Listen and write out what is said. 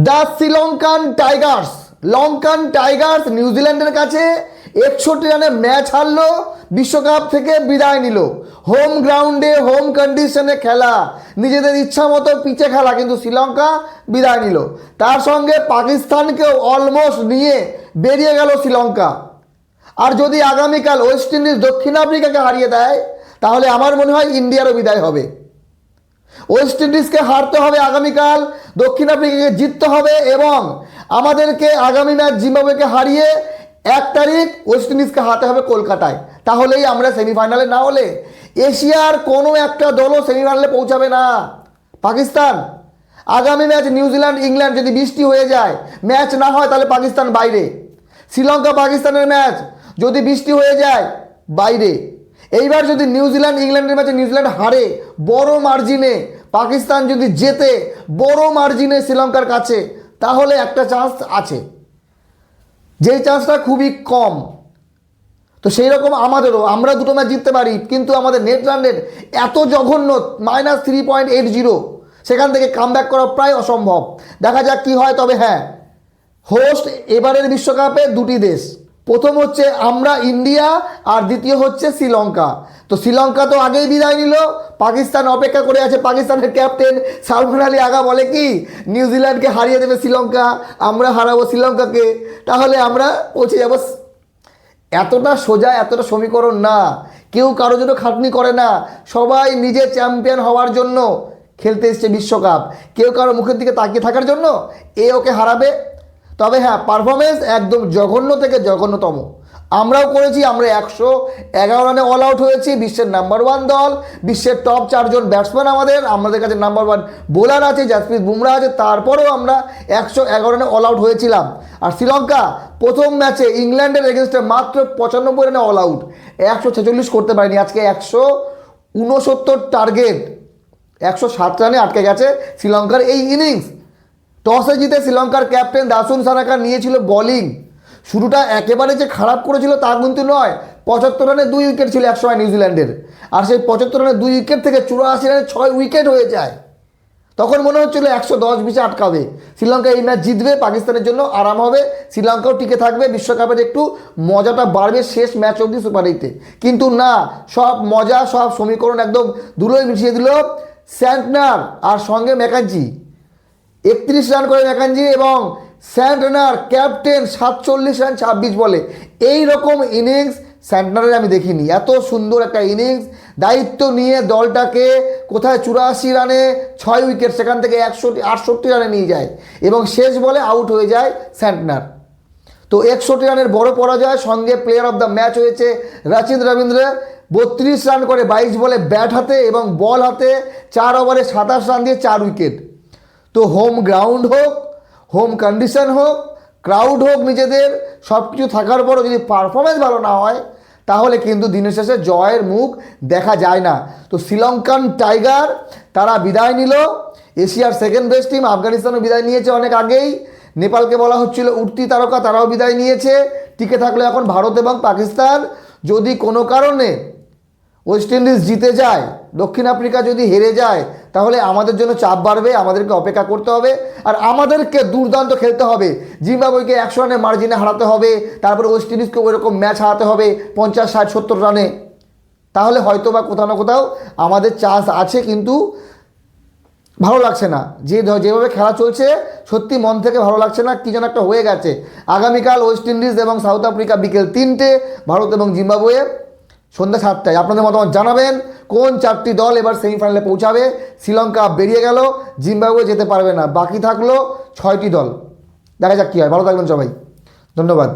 The Lankan Tigers নিউজিল্যান্ডের কাছে 61 রানে ম্যাচ হারলো, বিশ্বকাপ থেকে বিদায় নিল। হোম গ্রাউন্ডে হোম কন্ডিশনে খেলা, নিজেদের ইচ্ছা মতো পিচে খেলা, কিন্তু শ্রীলঙ্কা বিদায় নিল। তার সঙ্গে পাকিস্তানকেও অলমোস্ট নিয়ে বেরিয়ে গেল শ্রীলঙ্কা। আর যদি আগামীকাল ওয়েস্ট ইন্ডিজ দক্ষিণ আফ্রিকাকে হারিয়ে দেয়, তাহলে আমার মনে হয় ইন্ডিয়ারও বিদায় হবে। ওয়েস্ট ইন্ডিজকে হারতে হবে আগামীকাল, দক্ষিণ আফ্রিকাকে জিততে হবে, এবং আমাদেরকে আগামী ম্যাচ জিম্বাবুয়েকে হারিয়ে 1 তারিখ ওয়েস্ট ইন্ডিজকে হারতে হবে কলকাতায়। তাহলেই আমরা সেমিফাইনালে, না হলে এশিয়ার কোনো একটা দলও সেমিফাইনালে পৌঁছাবে না। পাকিস্তান আগামী ম্যাচ নিউজিল্যান্ড ইংল্যান্ড, যদি বৃষ্টি হয়ে যায়, ম্যাচ না হয়, তাহলে পাকিস্তান বাইরে। শ্রীলঙ্কা পাকিস্তানের ম্যাচ যদি বৃষ্টি হয়ে যায়, বাইরে। এইবার যদি নিউজিল্যান্ড ইংল্যান্ডের ম্যাচে নিউজিল্যান্ড হারে বড় মার্জিনে, পাকিস্তান যদি জেতে বড় মার্জিনে শ্রীলঙ্কার কাছে, তাহলে একটা চান্স আছে, যেই চান্সটা খুবই কম। তো সেই রকম আমাদেরও, আমরা দুটো ম্যাচ জিততে পারি, কিন্তু আমাদের নেট রান রেট এত জঘন্য, -3.80, সেখান থেকে কামব্যাক করা প্রায় অসম্ভব। দেখা যাক কি হয়। তবে হ্যাঁ, হোস্ট এবারের বিশ্বকাপে 2টি দেশ, প্রথম হচ্ছে আমরা ইন্ডিয়া, আর দ্বিতীয় হচ্ছে শ্রীলঙ্কা। তো শ্রীলঙ্কা তো আগেই বিদায় নিল, পাকিস্তান অপেক্ষা করে আছে। পাকিস্তানের ক্যাপ্টেন সালমান আলী আগা বলে কি, নিউজিল্যান্ডকে হারিয়ে দেবে শ্রীলঙ্কা, আমরা হারাবো শ্রীলঙ্কাকে, তাহলে আমরা পৌঁছে যাব। এতটা সোজা, এতটা সমীকরণ না। কেউ কারোর জন্য খাটনি করে না, সবাই নিজে চ্যাম্পিয়ন হওয়ার জন্য খেলতে এসছে বিশ্বকাপ। কেউ কারো মুখের দিকে তাকিয়ে থাকার জন্য ওকে হারাবে। তবে হ্যাঁ, পারফরমেন্স একদম জঘন্য থেকে জঘন্যতম। আমরাও করেছি, আমরা 111 রানে অল আউট হয়েছি। বিশ্বের নাম্বার 1 দল, বিশ্বের টপ 4 জন ব্যাটসম্যান আমাদের কাছে নাম্বার 1 বোলার আছে, জাসপ্রীত বুমরা আছে, তারপরেও আমরা 111 রানে অল আউট হয়েছিলাম। আর শ্রীলঙ্কা প্রথম ম্যাচে ইংল্যান্ডের এগেনস্টে মাত্র 95 রানে অল আউট, 146 করতে পারেনি। আজকে 169 টার্গেট, 107 রানে আটকে গেছে শ্রীলঙ্কার এই ইনিংস। টসে জিতে শ্রীলঙ্কার ক্যাপ্টেন দাসুন সানাকা নিয়েছিল বোলিং। শুরুটা একেবারে যে খারাপ করেছিল তা কিন্তু নয়। 75 রানে 2 উইকেট ছিল একসময় নিউজিল্যান্ডের, আর সেই 75 রানে 2 উইকেট থেকে 84 রানে 6 উইকেট হয়ে যায়। তখন মনে হচ্ছিল 110-20 আটকাবে শ্রীলঙ্কা, এই ম্যাচ জিতবে, পাকিস্তানের জন্য আরাম হবে, শ্রীলঙ্কাও টিকে থাকবে, বিশ্বকাপের একটু মজাটা বাড়বে শেষ ম্যাচ অবধি সুপার 8-এ। কিন্তু না, সব মজা, সব সমীকরণ একদম ধুলোয় মিশিয়ে দিল স্যান্টনার আর সঙ্গে ম্যাকাঞ্জি। 31 রান করে ম্যাকাঞ্জি, এবং স্যান্টনার ক্যাপ্টেন 47 রান 26 বলে। এই রকম ইনিংস স্যান্টনারের আমি দেখিনি। এত সুন্দর একটা ইনিংস, দায়িত্ব নিয়ে দলটাকে কোথায় 84 রানে 6 উইকেট, সেখান থেকে 68 রানে নিয়ে যায়, এবং শেষ বলে আউট হয়ে যায় স্যান্টনার। তো 61 রানের বড় পরাজয়। সঙ্গে প্লেয়ার অফ দ্য ম্যাচ হয়েছে রচিন রবীন্দ্র, 32 রান করে 22 বলে ব্যাট হাতে এবং বল হাতে, 4 ওভারে 27 রান দিয়ে 4 উইকেট। তো হোম গ্রাউন্ড হোক, হোম কন্ডিশন হোক, ক্রাউড হোক, নিজেদের সব কিছু থাকার পরও যদি পারফরমেন্স ভালো না হয়, তাহলে কিন্তু দিনের শেষে জয়ের মুখ দেখা যায় না। তো শ্রীলঙ্কান টাইগার তারা বিদায় নিল। এশিয়ার সেকেন্ড বেস্ট টিম আফগানিস্তানও বিদায় নিয়েছে অনেক আগেই। নেপালকে বলা হচ্ছিল উঠতি তারকা, তারাও বিদায় নিয়েছে। টিকে থাকলো এখন ভারত এবং পাকিস্তান। যদি কোনো কারণে ওয়েস্ট ইন্ডিজ জিতে যায়, দক্ষিণ আফ্রিকা যদি হেরে যায়, তাহলে আমাদের জন্য চাপ বাড়বে, আমাদেরকে অপেক্ষা করতে হবে, আর আমাদেরকে দুর্দান্ত খেলতে হবে। জিম্বাবুয়েকে 100 রানের মার্জিনে হারাতে হবে, তারপরে ওয়েস্ট ইন্ডিজকে ওইরকম ম্যাচ হারাতে হবে 50, 60, 70 রানে। তাহলে হয়তো বা কোথাও না কোথাও আমাদের চান্স আছে, কিন্তু ভালো লাগছে না। যেভাবে খেলা চলছে, সত্যি মন থেকে ভালো লাগছে না, কি যেন একটা হয়ে গেছে। আগামীকাল ওয়েস্ট ইন্ডিজ এবং সাউথ আফ্রিকা বিকেল 3টে, ভারত এবং জিম্বাবুয়ে সন্ধ্যা 7টায়। আপনাদের মতামত জানাবেন, কোন 4টি দল এবার সেমিফাইনালে পৌঁছাবে। শ্রীলঙ্কা বেরিয়ে গেল, জিম্বাবুয়ে যেতে পারবে না, বাকি থাকলো 6টি দল। দেখা যাক কী হয়। ভালো থাকবেন সবাই, ধন্যবাদ।